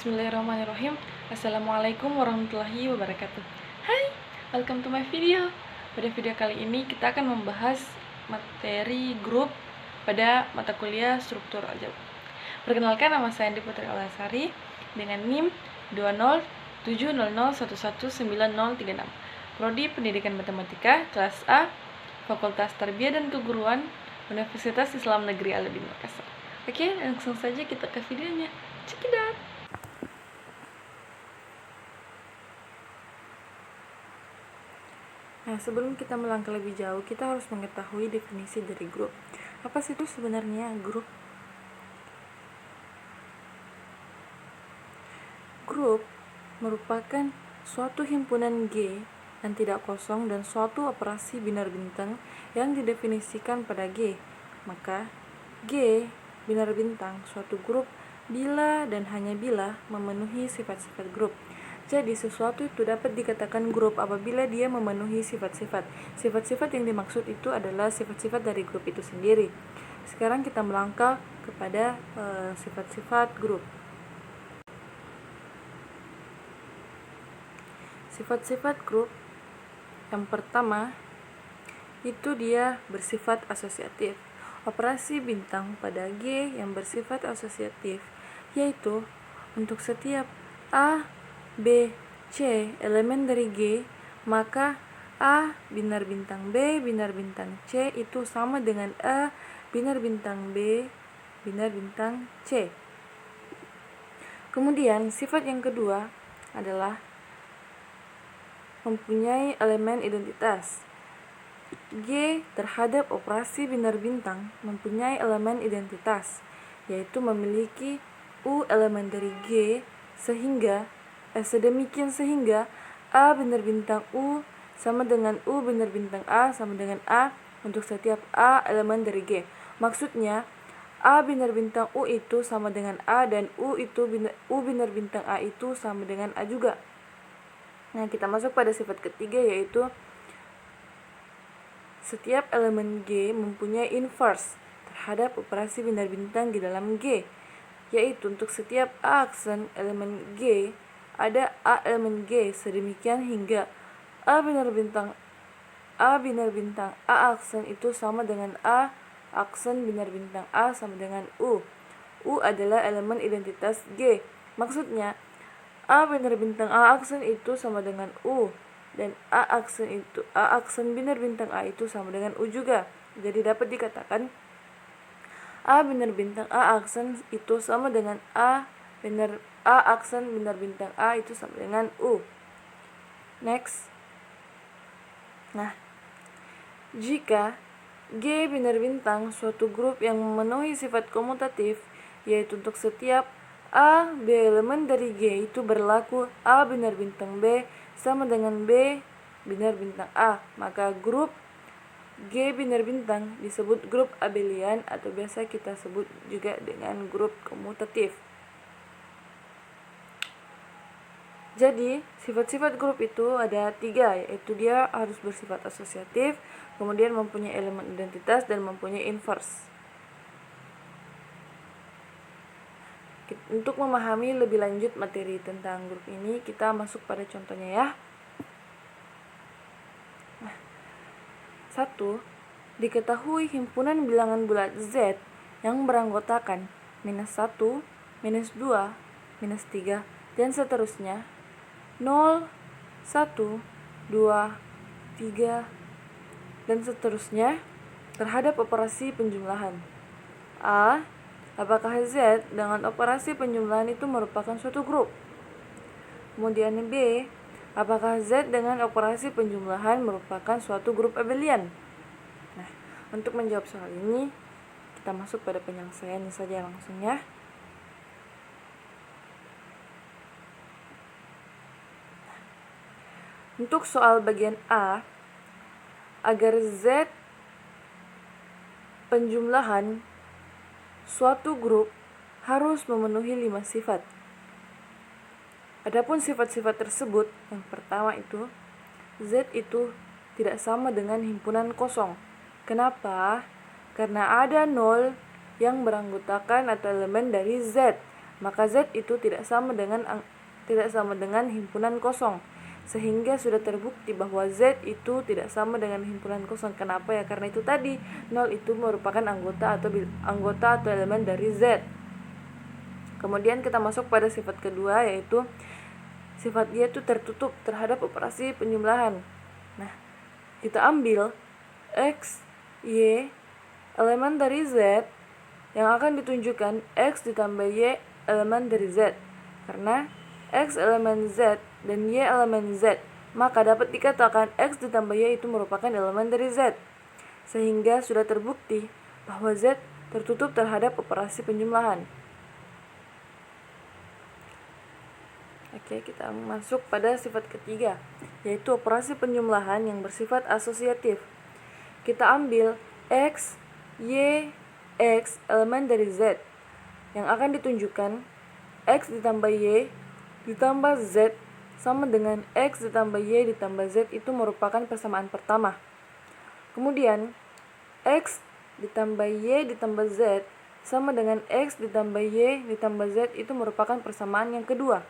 Bismillahirrahmanirrahim. Assalamualaikum warahmatullahi wabarakatuh. Hai, welcome to my video. Pada video kali ini kita akan membahas materi grup pada mata kuliah struktur aljabar. Perkenalkan, nama saya Andi Putri Alasari dengan NIM 20700119036. Prodi Pendidikan Matematika kelas A, Fakultas Tarbiyah dan Keguruan, Universitas Islam Negeri Al-Adin Makassar. Oke, langsung saja kita ke videonya. Check it out. Nah, sebelum kita melangkah lebih jauh, kita harus mengetahui definisi dari grup. Apa sih itu sebenarnya grup? Grup merupakan suatu himpunan G yang tidak kosong dan suatu operasi binar bintang yang didefinisikan pada G. Maka, G binar bintang suatu grup bila dan hanya bila memenuhi sifat-sifat grup. Jadi sesuatu itu dapat dikatakan grup apabila dia memenuhi sifat-sifat. Sifat-sifat yang dimaksud itu adalah sifat-sifat dari grup itu sendiri. Sekarang kita melangkah kepada sifat-sifat grup. Sifat-sifat grup yang pertama itu dia bersifat asosiatif. Operasi bintang pada G yang bersifat asosiatif yaitu untuk setiap A, B, C elemen dari G, maka A binar bintang B binar bintang C itu sama dengan A binar bintang B binar bintang C. Kemudian sifat yang kedua adalah mempunyai elemen identitas. G terhadap operasi binar bintang mempunyai elemen identitas, yaitu memiliki U elemen dari G sedemikian sehingga A binar bintang U sama dengan U binar bintang A sama dengan A untuk setiap A elemen dari G. Maksudnya A binar bintang U itu sama dengan A dan U binar bintang A itu sama dengan A juga. Nah, kita masuk pada sifat ketiga yaitu setiap elemen G mempunyai inverse terhadap operasi binar bintang di dalam G, yaitu untuk setiap A aksen elemen G ada A elemen G sedemikian hingga A binar bintang A aksen itu sama dengan A aksen binar bintang A sama dengan U. U adalah elemen identitas G. Maksudnya A binar bintang A aksen itu sama dengan U dan A aksen binar bintang A itu sama dengan U juga. Jadi dapat dikatakan A binar bintang A aksen itu sama dengan A aksen binar bintang A itu sama dengan U. Next. Nah, jika G binar bintang suatu grup yang memenuhi sifat komutatif, yaitu untuk setiap A, B elemen dari G itu berlaku A binar bintang B sama dengan B binar bintang A, maka grup G binar bintang disebut grup abelian atau biasa kita sebut juga dengan grup komutatif. Jadi, sifat-sifat grup itu ada 3, yaitu dia harus bersifat asosiatif, kemudian mempunyai elemen identitas, dan mempunyai inverse. Untuk memahami lebih lanjut materi tentang grup ini, kita masuk pada contohnya ya. 1. Diketahui himpunan bilangan bulat Z yang beranggotakan -1, -2, -3, dan seterusnya 0, 1, 2, 3, dan seterusnya terhadap operasi penjumlahan. A. Apakah Z dengan operasi penjumlahan itu merupakan suatu grup? Kemudian B. Apakah Z dengan operasi penjumlahan merupakan suatu grup abelian? Nah, untuk menjawab soal ini, kita masuk pada penyelesaian saja langsung ya. Untuk soal bagian A, agar Z penjumlahan suatu grup harus memenuhi 5 sifat. Adapun sifat-sifat tersebut, yang pertama itu, Z itu tidak sama dengan himpunan kosong. Kenapa? Karena ada 0 yang beranggotakan atau elemen dari Z. maka Z itu tidak sama dengan himpunan kosong. Sehingga sudah terbukti bahwa Z itu tidak sama dengan himpunan kosong. Kenapa ya? Karena itu tadi 0 itu merupakan anggota atau elemen dari Z. Kemudian kita masuk pada sifat kedua, yaitu sifat Y itu tertutup terhadap operasi penjumlahan. Nah, kita ambil X, Y, elemen dari Z yang akan ditunjukkan X ditambah Y elemen dari Z. Karena X elemen Z dan Y elemen Z, maka dapat dikatakan X ditambah Y itu merupakan elemen dari Z. Sehingga sudah terbukti bahwa Z tertutup terhadap operasi penjumlahan. Oke, kita masuk pada sifat ketiga, yaitu operasi penjumlahan yang bersifat asosiatif. Kita ambil X, Y, X elemen dari Z yang akan ditunjukkan X ditambah Y ditambah Z sama dengan X ditambah Y ditambah Z itu merupakan persamaan pertama. Kemudian X ditambah Y ditambah Z sama dengan X ditambah Y ditambah Z itu merupakan persamaan yang kedua.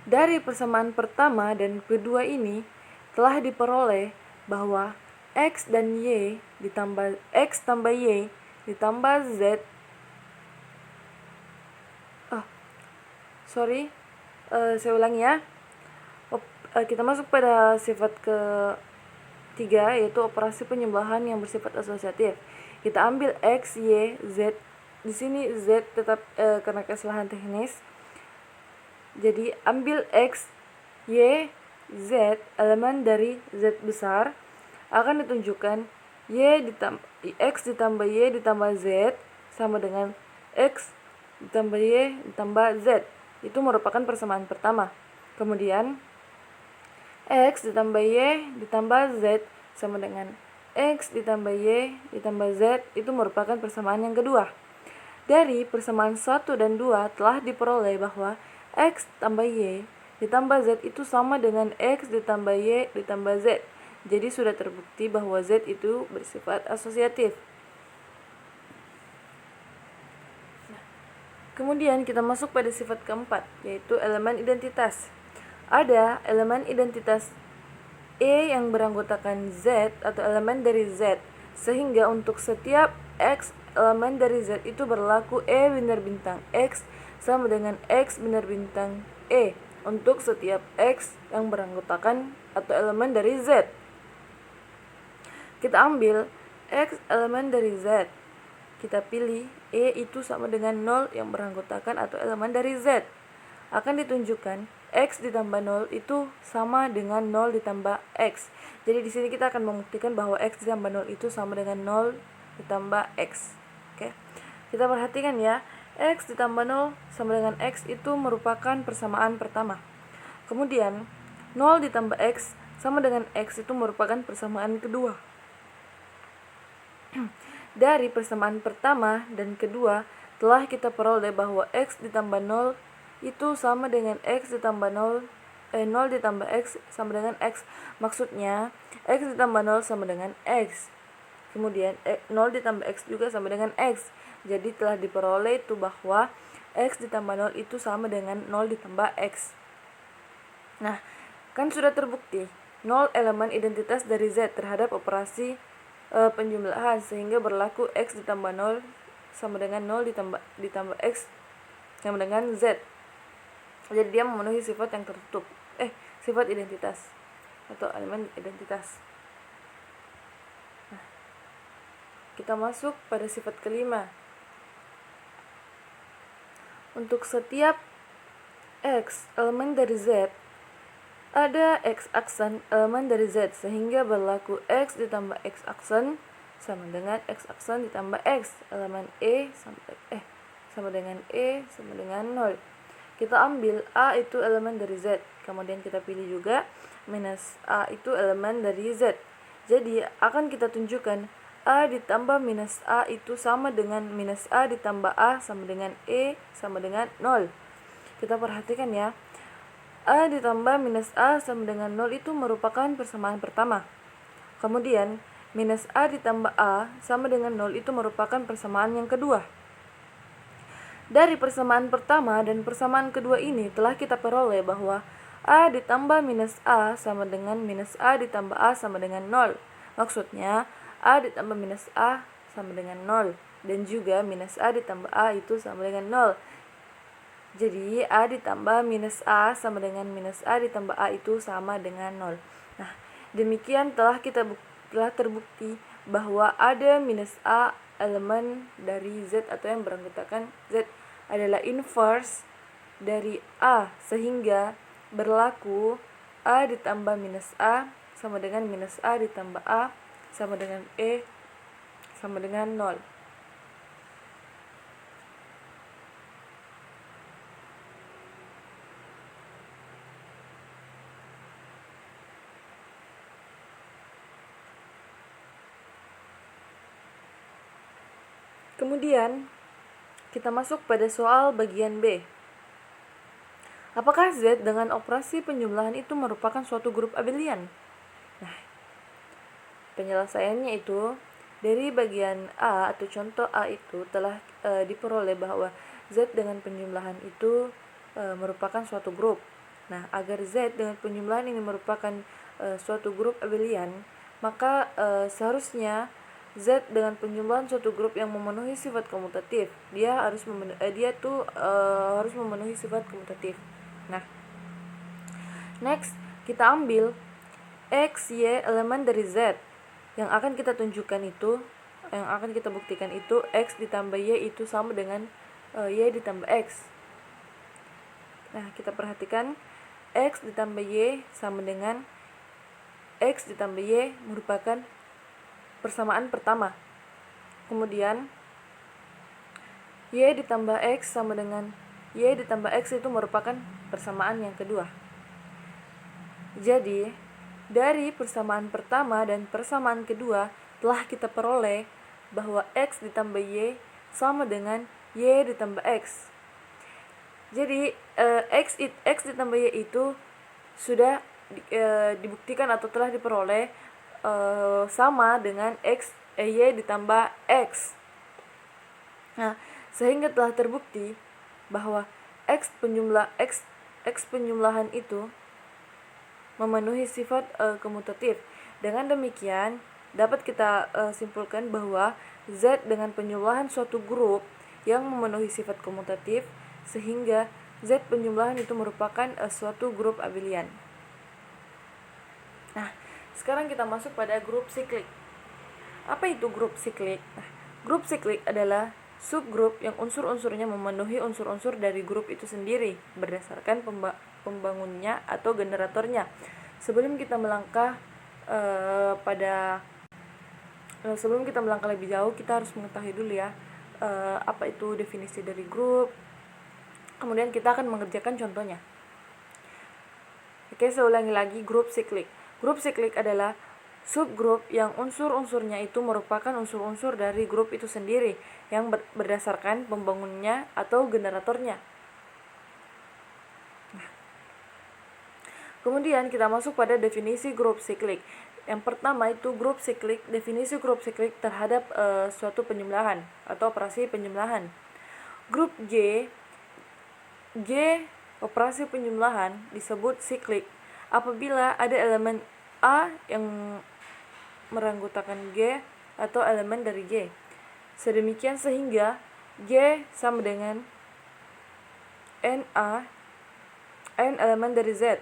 Dari persamaan pertama dan kedua ini telah diperoleh bahwa X dan Y ditambah X tambah Y ditambah Z saya ulangi ya. Kita masuk pada sifat ketiga, yaitu operasi penjumlahan yang bersifat asosiatif. Kita ambil X, Y, Z. Di sini Z tetap karena kesalahan teknis. Jadi ambil X, Y, Z elemen dari Z besar akan ditunjukkan X ditambah Y ditambah Z sama dengan X ditambah Y ditambah Z. Itu merupakan persamaan pertama. Kemudian X ditambah Y ditambah Z sama dengan X ditambah Y ditambah Z itu merupakan persamaan yang kedua. Dari persamaan 1 dan 2 telah diperoleh bahwa X tambah Y ditambah Z itu sama dengan X ditambah Y ditambah Z. Jadi sudah terbukti bahwa Z itu bersifat asosiatif. Kemudian kita masuk pada sifat keempat, yaitu elemen identitas. Ada elemen identitas E yang beranggotakan Z atau elemen dari Z, sehingga untuk setiap X elemen dari Z itu berlaku E bintang bintang X sama dengan X bintang bintang E untuk setiap X yang beranggotakan atau elemen dari Z. Kita ambil X elemen dari Z. Kita pilih E itu sama dengan 0 yang beranggotakan atau elemen dari Z. Akan ditunjukkan X ditambah 0 itu sama dengan 0 ditambah X. Jadi di sini kita akan membuktikan bahwa X ditambah 0 itu sama dengan 0 ditambah X. Oke. Kita perhatikan ya, X ditambah 0 sama dengan X itu merupakan persamaan pertama. Kemudian 0 ditambah X sama dengan X itu merupakan persamaan kedua. Dari persamaan pertama dan kedua telah kita peroleh bahwa X ditambah 0 itu sama dengan X ditambah 0 ditambah X sama dengan X. Maksudnya X ditambah 0 sama dengan X. Kemudian 0 ditambah X juga sama dengan X. Jadi telah diperoleh itu bahwa X ditambah 0 itu sama dengan 0 ditambah X. Nah, kan sudah terbukti 0 elemen identitas dari Z terhadap operasi penjumlahan, sehingga berlaku X ditambah 0 sama dengan 0 ditambah X sama dengan Z. Jadi dia memenuhi sifat yang tertutup, sifat identitas atau elemen identitas. Nah, kita masuk pada sifat kelima. Untuk setiap X elemen dari Z, ada X aksen elemen dari Z, sehingga berlaku X ditambah X aksen sama dengan X aksen ditambah X elemen E sama dengan E sama dengan 0. Kita ambil A itu elemen dari Z, kemudian kita pilih juga minus A itu elemen dari Z. Jadi akan kita tunjukkan A ditambah minus A itu sama dengan minus A ditambah A sama dengan E sama dengan 0. Kita perhatikan ya, A ditambah minus A sama dengan 0 itu merupakan persamaan pertama. Kemudian minus A ditambah A sama dengan 0 itu merupakan persamaan yang kedua. Dari persamaan pertama dan persamaan kedua ini telah kita peroleh bahwa A ditambah minus A sama dengan minus A ditambah A sama dengan 0. Maksudnya A ditambah minus A sama dengan 0. Dan juga minus A ditambah A itu sama dengan 0. Jadi A ditambah minus A sama dengan minus A ditambah A itu sama dengan 0. Nah, demikian telah terbukti bahwa ada minus A elemen dari Z atau yang beranggotakan Z adalah inverse dari A, sehingga berlaku A ditambah minus A sama dengan minus A ditambah A sama dengan E sama dengan 0. Kemudian kita masuk pada soal bagian B. Apakah Z dengan operasi penjumlahan itu merupakan suatu grup abelian? Nah, penyelesaiannya itu dari bagian A atau contoh A itu telah diperoleh bahwa Z dengan penjumlahan itu merupakan suatu grup. Nah, agar Z dengan penjumlahan ini merupakan suatu grup abelian, maka seharusnya Z dengan penjumlahan suatu grup yang memenuhi sifat komutatif. Dia harus memenuhi sifat komutatif. Nah, next kita ambil X, Y elemen dari Z. Yang akan kita tunjukkan itu, yang akan kita buktikan itu X ditambah Y itu sama dengan Y ditambah X. Nah, kita perhatikan X ditambah Y sama dengan X ditambah Y merupakan persamaan pertama. Kemudian Y ditambah X sama dengan Y ditambah X itu merupakan persamaan yang kedua. Jadi, dari persamaan pertama dan persamaan kedua telah kita peroleh bahwa X ditambah Y sama dengan Y ditambah X. Jadi, X ditambah Y itu sudah dibuktikan atau telah diperoleh sama dengan Y ditambah X. Nah, sehingga telah terbukti bahwa X penjumlahan itu memenuhi sifat komutatif. Dengan demikian, dapat kita simpulkan bahwa Z dengan penjumlahan suatu grup yang memenuhi sifat komutatif, sehingga Z penjumlahan itu merupakan suatu grup abelian. Nah, sekarang kita masuk pada grup siklik. Apa itu grup siklik? Nah, grup siklik adalah subgrup yang unsur-unsurnya memenuhi unsur-unsur dari grup itu sendiri berdasarkan pembangunnya atau generatornya. Sebelum kita melangkah lebih jauh, kita harus mengetahui dulu ya apa itu definisi dari grup. Kemudian kita akan mengerjakan contohnya. Oke, saya ulangi lagi, grup siklik. Grup siklik adalah subgrup yang unsur-unsurnya itu merupakan unsur-unsur dari grup itu sendiri yang berdasarkan pembangunnya atau generatornya. Nah, kemudian kita masuk pada definisi grup siklik. Yang pertama itu grup siklik, definisi grup siklik terhadap suatu penjumlahan atau operasi penjumlahan. Grup G operasi penjumlahan disebut siklik apabila ada elemen A yang meranggotakan G atau elemen dari G. Sedemikian sehingga G sama dengan N elemen dari Z.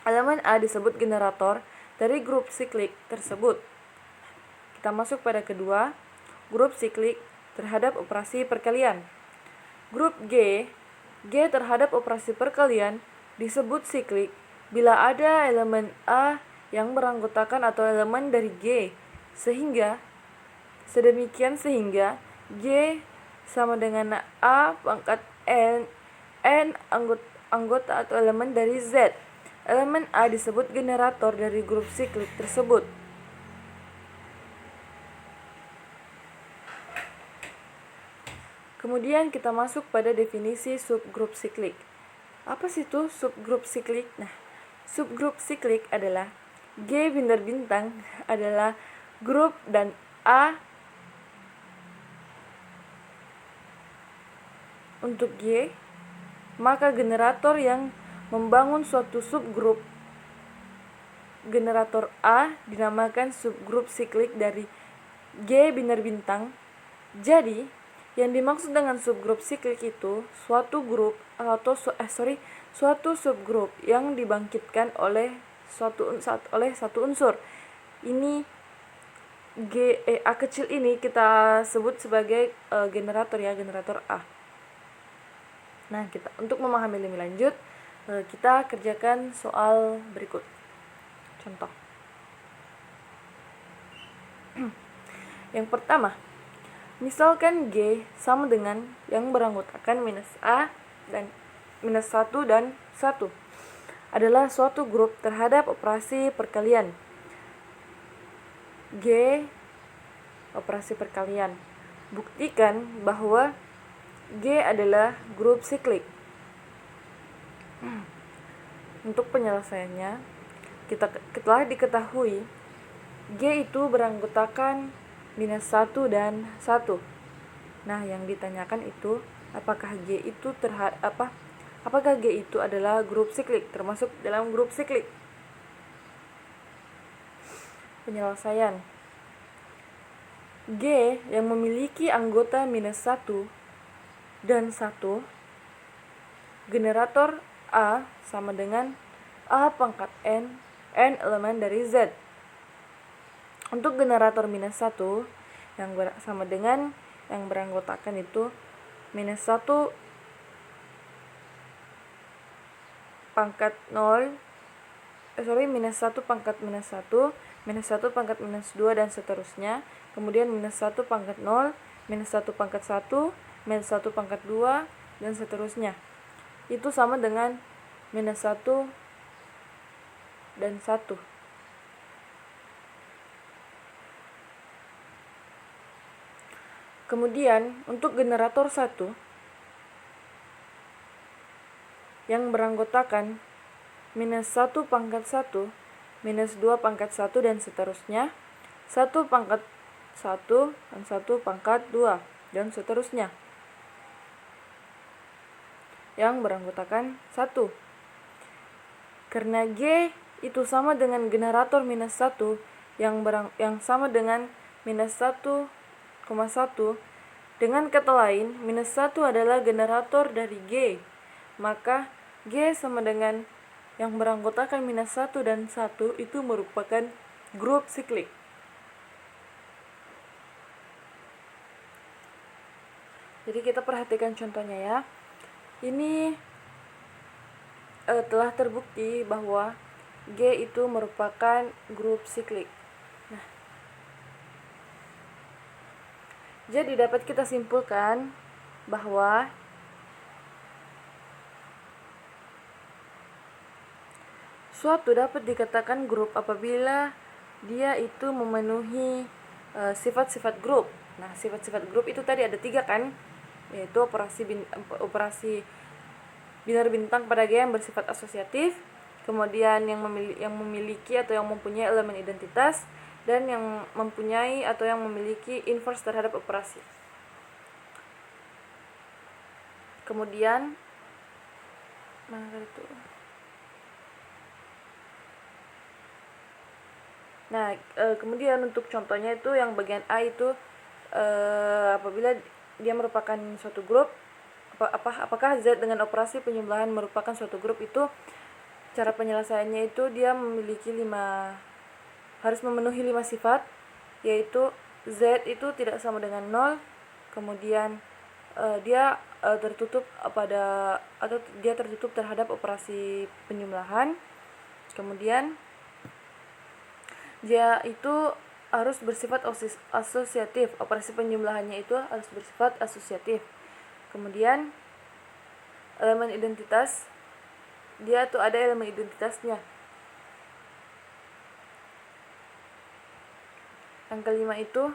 Elemen A disebut generator dari grup siklik tersebut. Kita masuk pada kedua, grup siklik terhadap operasi perkalian. Grup G terhadap operasi perkalian disebut siklik bila ada elemen A yang beranggotakan atau elemen dari G, sehingga G sama dengan A pangkat N anggota atau elemen dari Z. Elemen A disebut generator dari grup siklik tersebut. Kemudian kita masuk pada definisi subgrup siklik. Apa sih itu subgrup siklik? Nah, subgrup siklik adalah G bintang adalah grup dan A untuk G, maka generator yang membangun suatu subgrup generator A dinamakan subgrup siklik dari G binar bintang. Jadi, yang dimaksud dengan subgrup siklik itu suatu grup atau suatu subgrup yang dibangkitkan oleh satu unsur. Ini A kecil ini kita sebut sebagai generator ya, generator A. Nah, untuk memahami lebih lanjut, kita kerjakan soal berikut. Contoh. Yang pertama, misalkan G sama dengan yang beranggotakan -A dan -1 dan 1 adalah suatu grup terhadap operasi perkalian. G operasi perkalian. Buktikan bahwa G adalah grup siklik. Untuk penyelesaiannya, telah diketahui G itu beranggotakan -1 dan 1. Nah, yang ditanyakan itu apakah G itu adalah grup siklik, termasuk dalam grup siklik. Penyelesaian. G yang memiliki anggota -1 dan 1, generator A sama dengan A pangkat N elemen dari Z. Untuk generator -1 yang sama dengan yang beranggotakan itu -1 pangkat 0 -1 pangkat -1, -1 pangkat -2 dan seterusnya. Kemudian -1 pangkat 0, -1 pangkat 1, -1 pangkat 2 dan seterusnya. Itu sama dengan -1 dan 1. Kemudian untuk generator 1 yang beranggotakan -1 pangkat 1, -2 pangkat 1 dan seterusnya, 1 pangkat 1 dan 1 pangkat 2 dan seterusnya. Yang beranggotakan 1. Karena G itu sama dengan generator -1 yang sama dengan -1,1. Dengan kata lain, -1 adalah generator dari G. Maka G sama dengan yang beranggotakan -1 dan 1 itu merupakan grup siklik. Jadi kita perhatikan contohnya ya. Ini telah terbukti bahwa G itu merupakan grup siklik. Nah, jadi dapat kita simpulkan bahwa suatu dapat dikatakan grup apabila dia itu memenuhi sifat-sifat grup. Nah, sifat-sifat grup itu tadi ada 3 kan, yaitu operasi binar bintang pada G yang bersifat asosiatif, kemudian yang memiliki atau yang mempunyai elemen identitas, dan yang mempunyai atau yang memiliki inverse terhadap operasi. Kemudian kemudian untuk contohnya itu yang bagian A itu apabila dia merupakan suatu grup, apakah Z dengan operasi penjumlahan merupakan suatu grup, itu cara penyelesaiannya itu dia harus memenuhi 5 sifat, yaitu Z itu tidak sama dengan 0, kemudian dia tertutup terhadap operasi penjumlahan, kemudian dia itu harus bersifat asosiatif, operasi penjumlahannya itu harus bersifat asosiatif. Kemudian elemen identitas, dia tuh ada elemen identitasnya. Yang kelima itu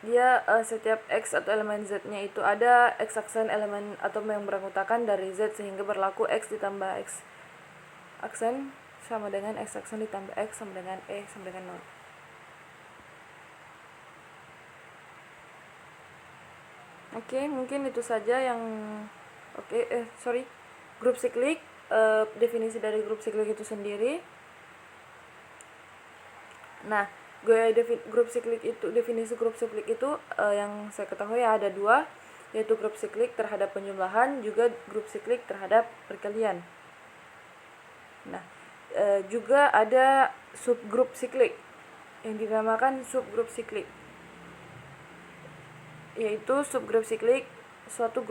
dia setiap X atau elemen Z-nya itu ada X aksen elemen atau yang beranggotakan dari Z, sehingga berlaku X ditambah X aksen sama dengan X aksen ditambah X sama dengan E sama dengan 0. Oke, mungkin itu saja yang grup siklik, definisi dari grup siklik itu sendiri. Nah, definisi grup siklik itu yang saya ketahui ada dua, yaitu grup siklik terhadap penjumlahan, juga grup siklik terhadap perkalian. Nah, juga ada subgrup siklik yang dinamakan subgrup siklik, yaitu subgrup siklik suatu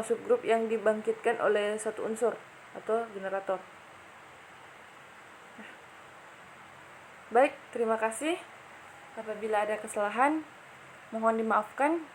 subgrup yang dibangkitkan oleh satu unsur atau generator. Baik, terima kasih. Apabila ada kesalahan, mohon dimaafkan.